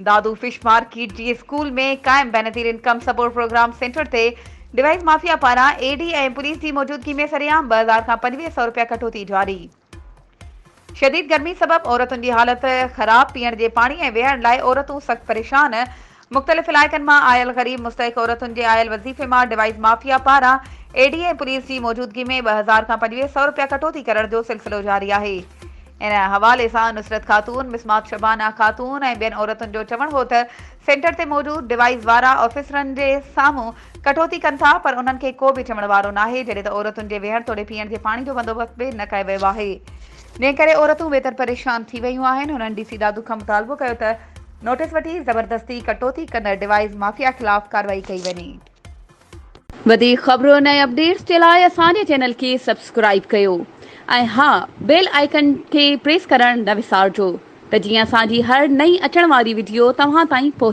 दादू fish market जी school में कायम Benazir income support programme centre ते डिवाइस माफिया पारां एडी ऐं पुलिस की मौजूदगी में सरेआम 2000 खां 2500 रुपया कटौती जारी। शदीद गर्मी सबब औरतुनि जी हालत ख़राब, पीअण जे पाणी ऐं वेहण लाइ औरतूं सख़्त परेशान। मुख़्तलिफ़ इलाइक़नि मां आयल ग़रीब मुस्तहिक़ औरतुनि जे आयल वज़ीफ़े मां डिवाइस माफिया पारां एडी ऐं पुलिस जी मौजूदगी में 2000 खां 2500 रुपया कटौती करण जो सिलसिलो जारी आहे। इन हवाले सां नुसरत ख़ातून, मिसमात शबाना ख़ातून ऐं ॿियनि औरतुनि जो चवणु हो त सेंटर ते मौजूद डिवाइस वारा ऑफिसरनि जे साम्हूं कटौती कनि था, पर उन्हनि खे को बि चवण वारो नाहे, जॾहिं त औरतुनि जे वेहण तोड़े पीअण जे पाणी जो बंदोबस्त बि न कयो वियो आहे। जंहिं करे औरतूं बेहतर परेशान थी वियूं आहिनि। हुननि डीसी दादू खां मुतालबो कयो त नोटिस वठी ज़बरदस्ती कटौती कंदड़ डिवाइस माफिया ख़िलाफ़ कार्रवाई कई वञे। वधीक ख़बरुनि ऐं अपडेट्स जे लाइ असांजे चैनल खे सब्सक्राइब कयो ऐं हा, बेल आइकन खे प्रेस करणु न विसारिजो त जीअं असांजी हर नई अचण वारी वीडियो तव्हां ताईं पहुचे।